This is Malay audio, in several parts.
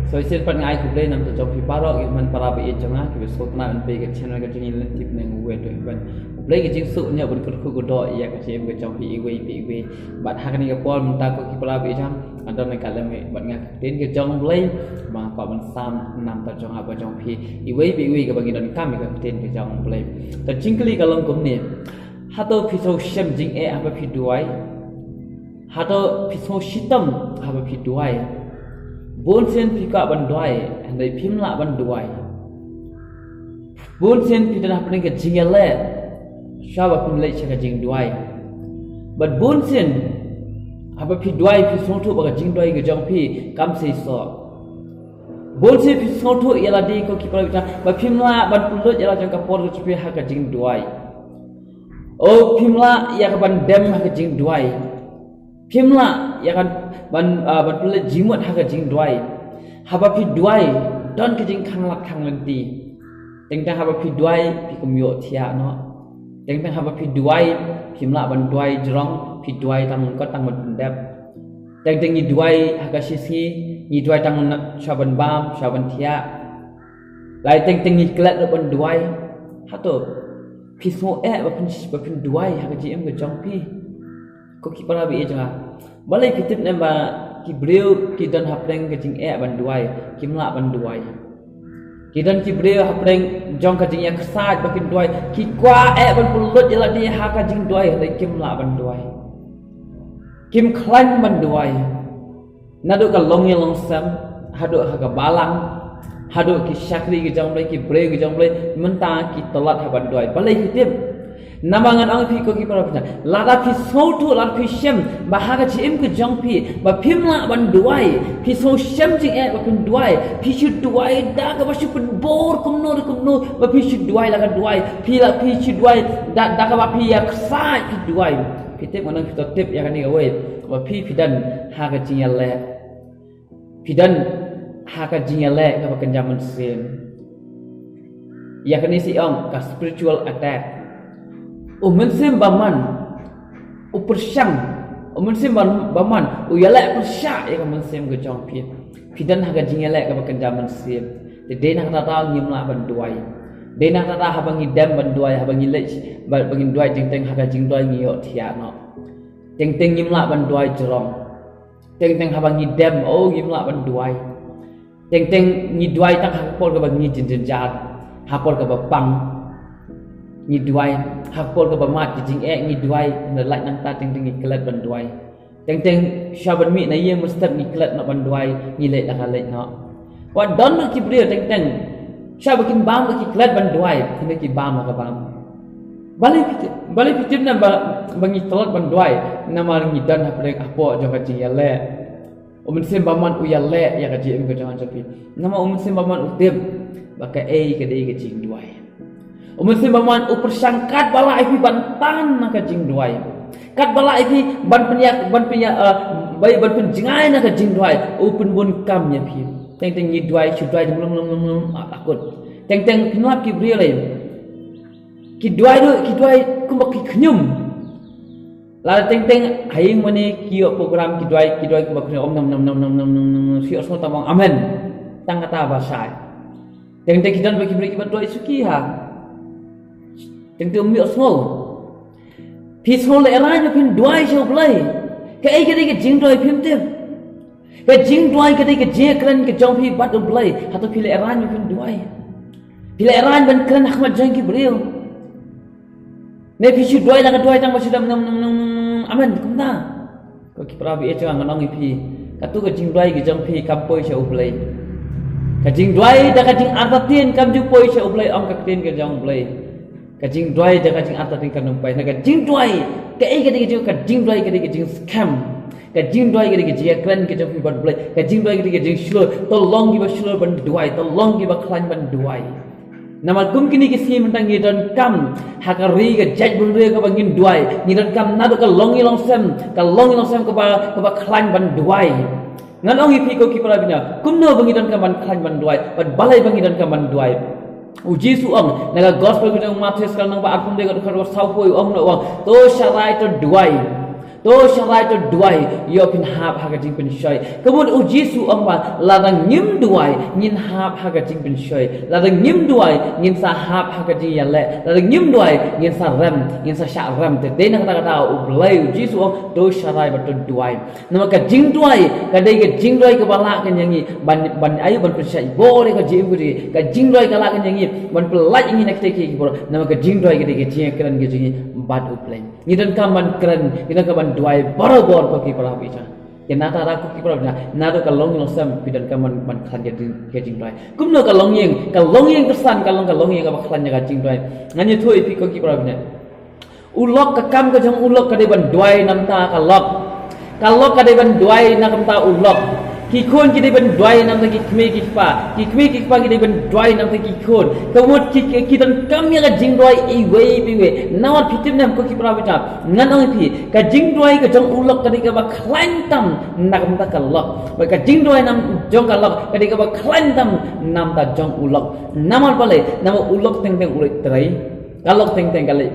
So isin pat ngai ku play nam to job pi parok ik man para be jonga ki so tna an pe ke channel ke jing tip neng we to ban play ke jing su nya bun ku ku do ya ke chem ke job pi we bat ha ni ke pol mun ta ko ki para be jam andon ne kalam bat nga tin ke jong play ma pa ban sam nam ta jong apa jong pi we ke bagi don kam ke tin ke jong play to jing kli kalong kum ni ha to pi so shem jing e apa pi duai ha to pi so shitam apa pi duai Bonsen pika banduai, andai pimla banduai. Bonsen pita nak pening ke jingale, siapa pun lek cakap jing duai. But bonsen, apa pi duai pi sontu baga jing duai ke jang pi kam seiso. Bonsen pi sontu ialah di ko kipala kita, but pimla ban pulut ialah jang kapor ke pi hak jing duai. Oh pimla ia ke ban dem hak jing duai. Pimla ia kan ban pulut jimut hak jing duai. Haba pi duai don ke jing khang lat khang lenti. Teng haba pi duai pi kumyo thia no. Teng haba pi duai pimla ban duai jrong pi duai tang ko tang mat dep. Teng ni duai hak sisi ni duai tang shaban bam shaban thia. Lai teng ni klat ban duai hato pi so ba pin duai hak ji em ke jong pi. Ko ki para bi janga. Balai pitip ne ba ki breu ki dan hapreng ke jing ban duai kimla ban duai ki dan ki breu hapreng jong ka jing ya ksaj bakin duai ki kwa ban pulut jela di ha ka jing duai le kimla ban duai kim klan ban duai nadu ka longi long sam hadu ha ka balang hadu ki shakri ki jong ki breu ki jong menta ki tolat ha ban duai balai pitip namangan ang pi ko ki para pina lada pi sotu lada pi shem bahaga chi im ke jong pi ba pimla ban duai pi so shem jing ba pin duai pi shu duai da ka ba shu pin bor kumno ba pi shu duai la ka duai pi shu duai da ka ba pi ya ksai pi duai pi tep manang pi to tep ya kan ni we ba pi dan ha ka jing le pi dan ha ka jing le ka ba kan jaman sem ya kan ni si ong ka spiritual attack Umensim baman, upersyang, umensim baman, uyalek persyak yang umensim gejong pi, pidan haga jingelek kebakan zaman sim, de nak tata ngimla banduai, de nak tata habang idam banduai, habang ilech, bangin duai teng haga jing duai ngiyok tiano, teng ngimla banduai jerong, teng habang idam ngimla banduai, teng ngiduai tang hakpol kebang ngijinjat, hakpol kebapang. Ni duai hakpol ke bamat ke jing ni duai nelak nang ta teng ni kelat ban duai teng syaban mi na ye mustap ni kelat nak ban duai ni lek la kalek no wa don ki brio teng syabakin bam ki kelat ban duai kena ki bam ka bam balik pitip na bangi tolat ban duai nama ni dan hapre apo jo ka jing yale umun sim baman u yale ya ka jing ko jangan capi nama umun sim baman utip baka ke dei ke jing duai Umuslim baman upersangkat bala ipi bantan nak jing duai. Kat bala ipi ban penjengai nak jing duai. Upun bun kam nya pi. Teng ni duai chu duai belum takut. Teng pinap ki brio le. Ki duai kumbak ki knyum. La teng haing mane ki program ki duai kumbak knyum nom si osmo tamang amen. Tang kata bahasa. Teng kidan bagi beri ki duai suki ha. Teng mi osmo peaceful era nya pin duai show play ke ai ke jing duai pim tem ke jing duai ke je kran ke jong pi bat play hatu pile era nya pin duai pile era ban kran ahmad jang ki brio ne pi shu duai la duai tang masih dam aman kumna ko ki prabi e chang nang pi katu ke jing duai ke jong pi kampoi show play ke jing duai da ke jing artatin kam ju poi show play ong ka tin ke jong play kajing duai jaga jing atas tingkat numpai, nak kajing duai, kajing duai kajing scam, kajing duai kajing klan kajing pibat belai, kajing duai kajing slow, tolong kita slow ban duai, tolong kita klan ban duai. Nama kum kini kisi mentang ngidan kam, hakari kajaj bulre ke bangin duai, ngidan kam nado kalongi longsem ke klan ban duai. Ngan ongi piko kipala bina, kumno bangidan kam ban klan ban duai, ban balai bangidan kam ban duai. Uji suam, naga gospel kita Matius kalau nang baat pun dia kalau kalau saupoi om nak wang, to syarai to duai, to sharai to duai yo pin hap haga jing pin shoy kemun u jisu amba ladang nyim duai ngin hap haga jing pin shoy ladang nyim duai ngin sa hap haga jing yale ladang nyim duai ngin sa ram ngin sa sha ram te de na kata u blai u jisu to sharai ba to duai nama ka jing duai ka dei ka jing duai ka bala kan yangi ban ayu ban persai bore ka jing guri ka jing duai ka la kan yangi ban pelaj ingin nak teki bor nama ka jing duai ka dei ka jing kran ge jing bad u play ni dan ka man kran ni dan ka ban duai bor ko ki para picha ke nata ra ko ki para na do ka long no sam pi dan ka man khan ge jing duai kum no ka long yeng kesan ka long yeng ka ba khan ga jing duai ngani thoi pi ko ki para picha ulok ka kam ka jong ulok ka dei ban duai nam ta ka lok ka dei ban duai na kam ta ulok ki khon ki dei ban duai nam ta ki khme ki pa ki dei ban duai nam ta ki khon kamut ki dan kam ya ga jing duai i wei pi we nawat phitim nam ko ki pra bita ngan ong pi ka jing duai ka jong ulok ka dei ka ba khlain tam na kam ta ka lok ba ka jing duai nam jong ka lok ka dei ka ba khlain tam nam ta jong ulok namal bale nam ulok teng ulai trai kalau teng kali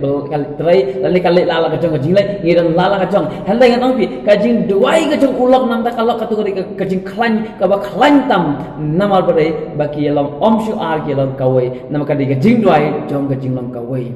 trai lalu kali lala kacang kajing lai ngiran lala kacang hentai ngan ongpi kajing duai kacang ulok nam tak kalau katu kajing klan kaba klan tam namal bere baki yalam omshu ar yalam kawai nama kadi kajing duai jom kajing lam kawai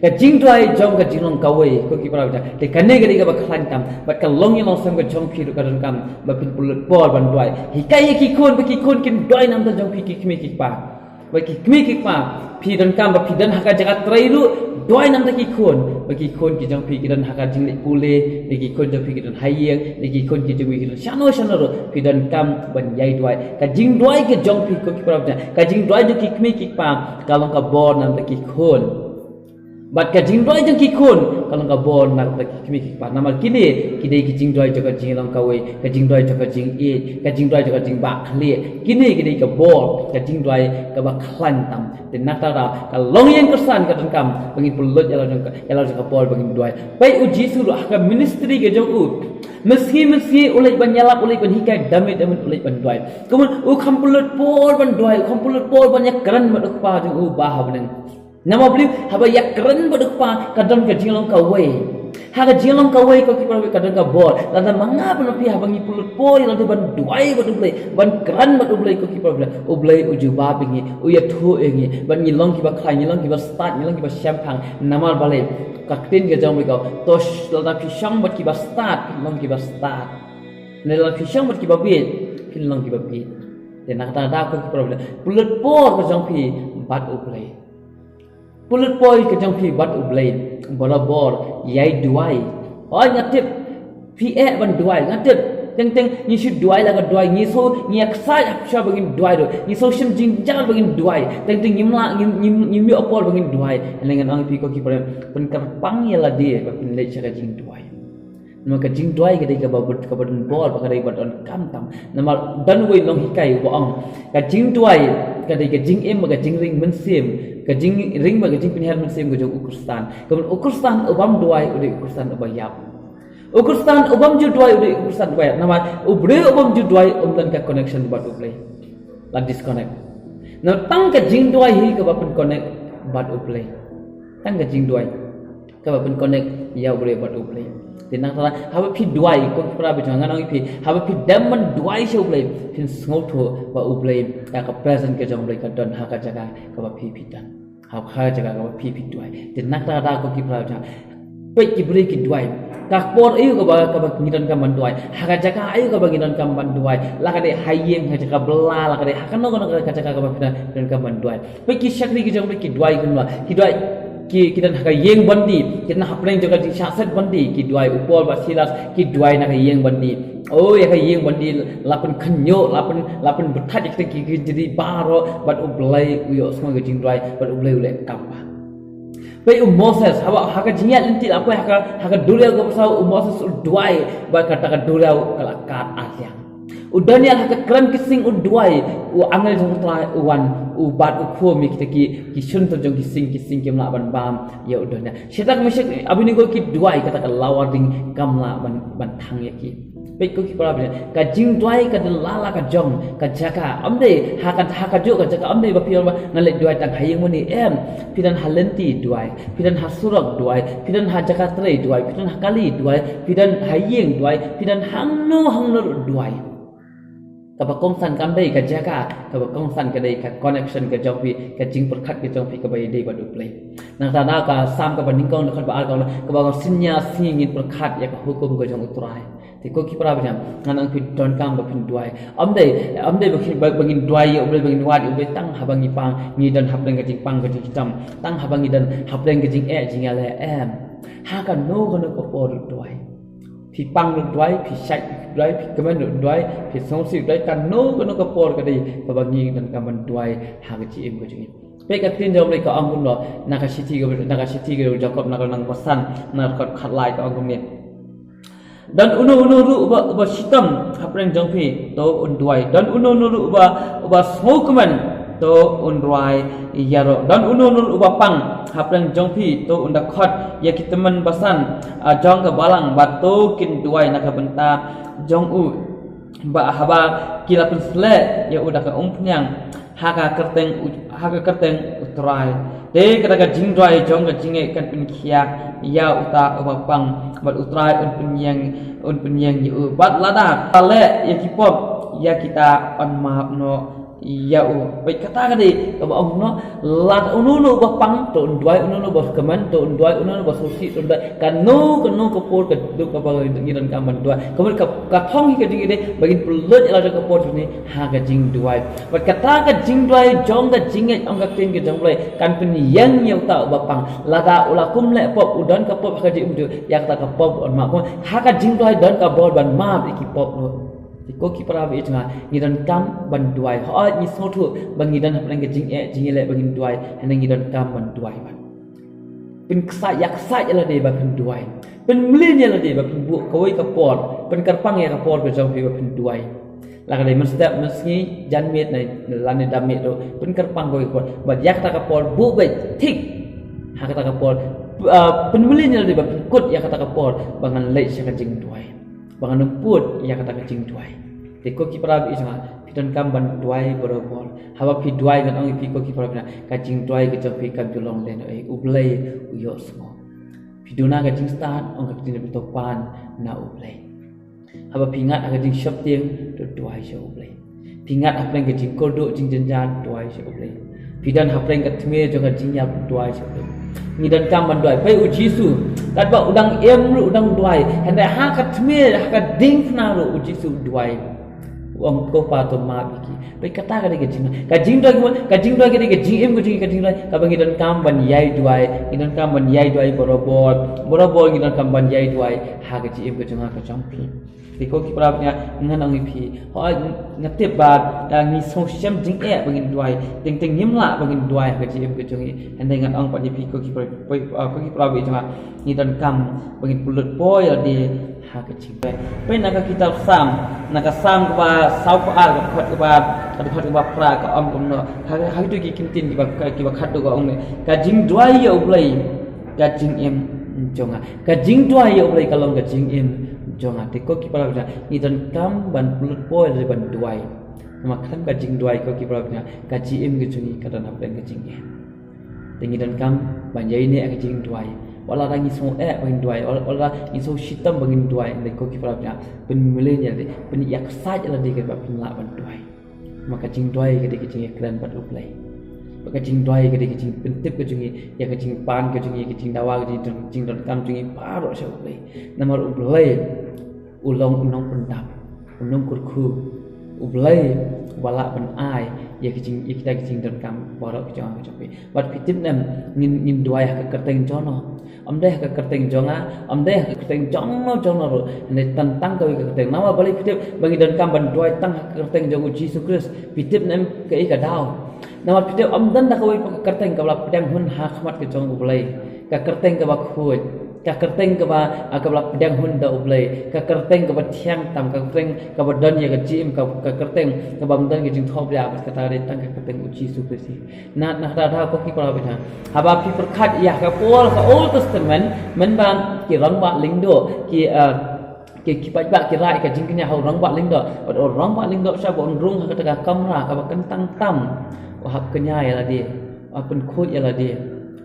kajing duai jom kajing lam kawai ko ki para baca de kane kadi kaba klan tam bat kalong yalam sam ka jom pi kadan kam bapin pulut bor ban duai hikai ki khon kin duai nam ta jom pi ki khme ki pa bagi kmi ki pa pi dan kam ba pi dan haka jagat trailu doi nam ta ki khon bagi khon ki jang pi ki dan haka jing le pule de ki khon jang pi ki dan hayeng de ki khon ki jang pi ki shano ro pi dan kam ban yai doi ka jing doi ki jang pi ko ki pra ka jing doi ju ki kmi ki pa kalong ka bor nam ta ki khon bat ka jing doi jang ki khon kalong ka bor nam ta ki kmi ki pa namal kini ki dei ki jing doi jaga jing long ka we ka jing doi jaga jing e ka jing doi jaga jing ba khli kini ki dei ka bor ka jing doi ka ba khlan tam de natara ka long yang kesan ka dan kam bagi pulut yalo jang ka bor bagi doi bai uji suru ka ministry ke jong u meski ulai ban yalap ulai ban hikai damit ulai ban doi kemun u kham pulut bor ban doi kham pulut bor ban yak kran ba pa jong u ba ha ban nama beli haba yak keren baduk pa kadang ka jinglong ka wei haga jinglong ka wei ko ki pa kadang ka bor lada manga ban pi haba ngi pulut poi lada ban duai baduk lei ban keren baduk lei ko ki pa u blei u juba bingi u ya thu engi ban ngi long ki ba khai ngi long ki ba start ngi long ki ba shampang namal balai ka tin ga jong ko tos lada pi shang bat ki ba start long ki ba start ne lada pi shang bat ki ba bit pi long ki ba bit de nak ta da ko ki pa pulut por ko jong pi bat u blei pulut poi ke jong pi bat ublai bor yai duai oi ngatip pi ban duai ngatip teng ni shi duai la ga duai ni so ni aksai apsha bagin duai do ni so shim jing jangan bagin duai teng nyim mi opol bagin duai lengan ang pi ko ki pare pen karpang ya la dia ba pin le chaka jing duai maka jing duai ke dei ka babut ka badun bor ba ka dei badon kamtam nama dan wei long hikai bo ong ka jing duai ka dei ka jing em ka jing ring men sim ka jing ring ba ka jing pinher men sim ka jong ukurstan ukurstan obam duai udi ukurstan obayap ukurstan obam ju duai udi ukurstan obayap nama ubre obam ju duai dan ka connection bat uplay la disconnect na tang ka jing duai hi ka bapun connect bat uplay tang ka jing duai ka bapun connect ya ubre bat uplay tinang tala haba pi duai ko pra be jangan ang pi haba pi demon duai se ublai pin sngo tho ba ublai ya ka present ke jong blai ka don ha ka jaga ka ba pi dan ha kha jaga ka ba pi duai tinang tala ko ki pra jang pe ki bre ki duai ka por ayu ka ba ngidan ka man duai ha ka jaga ayu ka ba ngidan ka man duai la ka de hayeng ha jaga bela la ka de ha ka no ka jaga ka ba pi dan ka man duai pe ki shakri ki jong ki duai kun ki duai ki kita nak yeng bandi kita nak pernah juga di syaset bandi ki duai upol basilas ki duai nak yeng bandi oh ya ka yeng bandi lapan kenyo lapan bertat kita ki jadi baro bat ublai uyo semua ke jing duai bat ublai ulek kampa pai Moses haka jingat lentil apa haka dulia ko pasau Moses duai bat kata ka dulia kalakat asyang Udan ya hak kram kising udwai angal jong trai uwan ubat ukho mi ki shun to jong kising kemla ban bam ya udan ya shetak mishak abini ko ki duai kata ka lawading kamla ban thang ya ki pe ko ki para ka jing duai ka lala ka jong ka jaka amde haka jo ka jaka amde ba pior ba nale duai tang hayeng moni pidan halenti duai pidan hasurak duai pidan hajaka tre duai pidan hakali duai pidan hayeng duai pidan hangno duai kapa kongsan kambe ka jaga kapa kongsan ka dei ka connection ka jongpi ka jing perkhat ka jongpi ka bai dei ba du play nang ta ka sam ka baning kong ka ba al ka ba sinya singin perkhat ya ka hukum ka jong utrai ti ko ki pra ba jam nang pi don kam ba pin duai amde ba bangin duai oble bangin wat oble tang habangi pang ni dan hapleng ka jing pang ka jing tam tang habangi dan hapleng ka jing jing ale ha ka no ko por duai pi pang duai pi sai duai pi kemen duai pi songsi duai kan no ka por ka dei ba bangi dan kaman duai ha ka ji em ko jing pe ka tin jom le ka angun lo naka city ga jakob naka nang pasan na ka khatlai ka angun ne dan unu ru ba sitam hapreng jongpi to un duai dan unu ru ba smokeman to un duai yaro dan unu ru ba pang hapreng jongpi to un da khot ya kiteman basan jong ka balang ba to kin duai naka benta jong u ba haba kila pun sle ya udah ka umpnyang haka kerteng utrai de kada jing duai jong ka jinge kan pin khiak ya uta ba pang bat utrai un penyang yu bat lada ale ya kipop ya kita on maaf no ya u bai kata kadi ka ong no lat unu ba pang to duai unu ba keman to duai unu ba sosi to duai kan no ko por ka du ka ba ngiran ka man duai kemudian ka thong hi ka ding de bagin pulut ala ka por ni ha ka jing duai bat kata ka jing duai jong ka jing ong ka tin ka jong lai kan penyang ya uta ba pang lada ulakum le pop udan ka pop ka di ya kata ka pop on ma ko ha ka jing duai dan ka bol ban ma ki pop no ko ki para bi tanga ngidan kam ban duai ho ni sotu bang ngidan haplang ke jing le bangin duai hana ngidan kam ban duai ban pin ksa yak sa ya la de ba pin duai pin mlin ya la de ba pin bu koi ka por pin karpang ya ka por ke jong ba pin duai la ka de mestap meski jan met nai la ne dam met do pin karpang koi por ba yak ta ka por bu ba tik ha ka ta ka por pin mlin ya la de ba pin kut ya ka ta ka por bangan le sya ka jing duai bangan put ya ka ta ka jing duai ko ki para bi jang piton kam ban duai borobor hawa pi duai kan ong pi ko ki para ka jing duai ke jopi kan tulong den ai ublei uyo smo pi duna ka jing start ong ka tin bi to pan na ublei hawa pingat ka jing shop tiang to duai sha ublei pingat hapleng ka jing koldo jing janjan duai sha ublei pidan hapleng ka thme jo ka jing ya duai sha ublei ni dan kam ban duai pai u jisu kat ba udang ru udang duai handa ha ka thme ha ka ding na ru u jisu duai wong ko pa to ma biki pe kata ka de jing doi ke de jing em ko jing ka jing doi ka bangi dan kam ban yai duai idan kam ban yai duai borobor idan kam ban yai duai ha ka ji em ko jing ka champi ti ko ki pra nya ngan ang pi ho ngatep ba da ni so syam jing bangi duai ting nim la bangi duai ka ji em ko jing and ngan ang pa ni pi ko ki pra bi jang ni dan kam bangi pulut po ya di ha ka jing pe naka kitab sam ba sau ko al ka khot ba pra ka om kom no ha tu ki kintin ki ba khat ko ong ka jing duai ya ublai ka jing em jonga ka jing duai ya ublai kalong ka jing em jonga te ko ki para ni dan kam ban pulut poi le ban duai ma khan ka jing duai ko ki para ka ji em ge chungi ka dan apeng ka jing em te ni dan kam ban yai ne ka jing duai wala rangi so bangin duai wala ni so shitam bangin duai le ko ki para pen milenya de pen yak sa la de ka pen la ban duai maka jing duai ke de jing kran bat uplai maka jing duai ke de jing pentip ke jing ya ke jing pan ke jing dawa ke jing dan kam jing paro sa uplai namar uplai ulong unong pendam unong kurku uplai wala ban ai ya ke jing dan kam paro ke jang ke bat pitip nam ngin duai ka kerteng jono amdeh ka kerteng jonga amdeh ka kerteng jono ro ne tantang ka kerteng nawa balik pitip bagi dan kam ban duai tang kerteng jong Jesus Christ pitip nem ke ka dau nawa pitip amdan da ka kerteng ka bala pedang hun ha khmat ke jong ublai ka kerteng ka ba khoj ka kerteng ka ba pedang Honda ublei ka kerteng ka ba tiang tam ka kerteng ka ba dan ya ka jim ka kerteng ka ba mdan ke jing thop ya ka ta re tang ka kerteng uji su krisi na da ko ki para bina haba pi perkhat ya ka pol ka Old Testament men ban ki rang ba lingdo ki ba ki rai ka jing kenya hau rang ba lingdo rang ba lingdo sha bon rung ka ta kamera ka ba kentang tam hab kenya ya la dia apun khoi ya la dia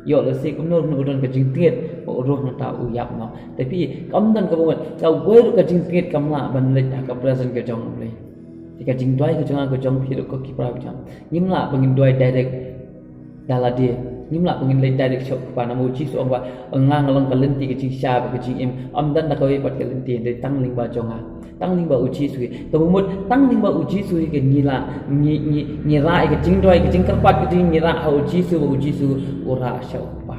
yo la si kum no udon ka jing tiet o roh na ta u yap no tapi kam dan ka bon ka we ka jing tiet kam la ban le ka present ka jong le ka jing doi ka jong phi ko ki pra jam nim la bangin doi direct dala dia nim la bangin le direct shop pa na mo chi so ba ngang lang ka lenti ka jing sha ka jing im am dan na ka we pat ka lenti de tang ling ba jong tang ling ba uji sui to mut tang ling ba uji sui ke nila ni ra ke jing doi ke jing karpat ke jing ni ra ha uji su ora sha pa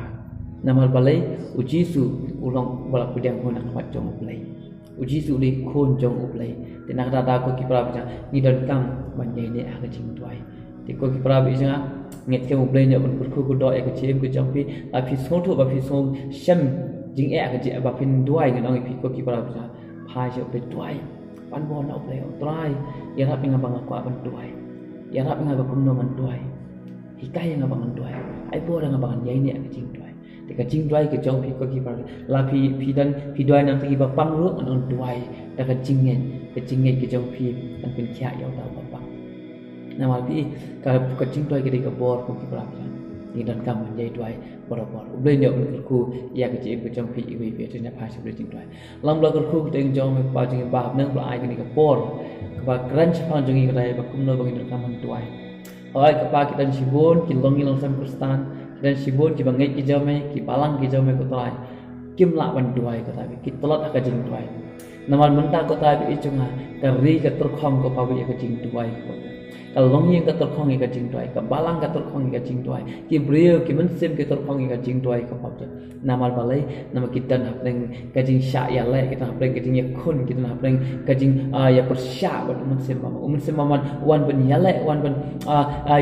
namal balai uji su ulong bala pudang hona wat jong uplai uji su li khon jong uplai te nak da ko ki pra ba ni don kam ban ye ne a ke jing doi te ko ki pra bi ja nget ke uplai ne ban ku ku do e ke chem ke jong pi a phi so thu ba phi so shem jing e ke je ba phin doi nge nong pi ko ki pra ba phai je pe doi pan bon au play try ya rap nga bang kwa ban doi ya rap nga ba kum no man doi hikai nga bang doi ai bo nga bang yai ne ka jing doi te ka jing doi ke jong pi ko ki par la pi doi nam ti ba pang ru an doi ta ka jing ngen ke jong pi an pin kya yau da ba pa na ma pi ka jing doi ke de ka bor ko ki par ni dan kam yai doi bor ublei ne un ku ya ke ji ko jong pi i we te na pa shi jing doi lam la ko ku te jong me pa jing ba nang ba ai ke ni ka bor ba crunch pa jong i ka dai ba kum no ba ni kam doi oi ka pa ki dan sibon ki longi long sam kristan dan sibon ki bangai ki jome ki palang ki jome ko trai kim la ban doi ko tabi ki tolat ka jing doi naman menta ko tabi i chunga ka ri ka tur khom ko pa bi ka jing doi ko ka longi ka tur khong ka jing doi ka balang ka tur khong ka jing doi ki brio ki man sim ki tur khong ka jing doi ko pa namal balai nama kita nak pleng ka jing sha ya le kita nak pleng ka jing ya khun kita nak pleng ka jing ya persya ba man sim man wan ban ya le wan ban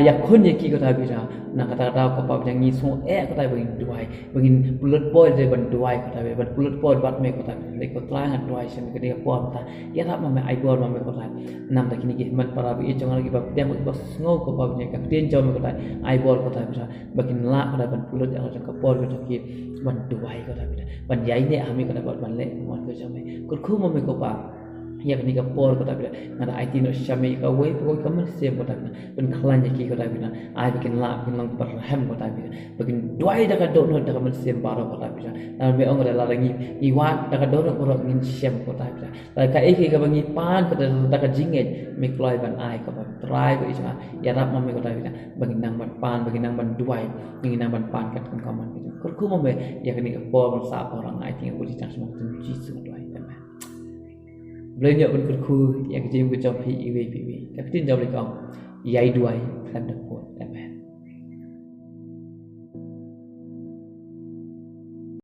ya khun ya ki ko tabi ra na kata ko pa jang ni so ko tabi bangin doi bangin pulut boy de ban doi ko tabi ban pulut boy bat me ko tabi le ko tlang doi sem ke dia ko ta ya tak mame ai bor mame ko tabi nam ta kini ki man para bi jong lagi ba dia ba ngo ko pa nya ka tien jom ko tabi ai bor ko tabi ra bangin la ko ban pulut ya ko por ko tabi ban doi ko tabi ban yai ne ami ko tabi ban le mon ko jome ko khu mame ko pa ya ni ka por ko tabi na ai tin no shame ka we ko ka man sem ko tabi ben khlan ya ki ko tabi na ai bikin la bikin lang par hem ko tabi bikin doi da ka do no da ka man sem baro ko tabi na me ong da la rangi ni wa da ka do no ko ngin sem ko tabi la ka e ki ka bangi pan ko da ka jinget me kloi ban ai ko ba try ko isma ya rap me ko tabi bagi nang ban pan bagi nang ban doi ngi nang ban pan ka ka man ko ku mo me ya ni ka por sa orang ai tin ko ji chang semua tu ji su doi belajar berkurku yang kecil berjumpa iwi ka tin jauh lekong yai duai kan dak pot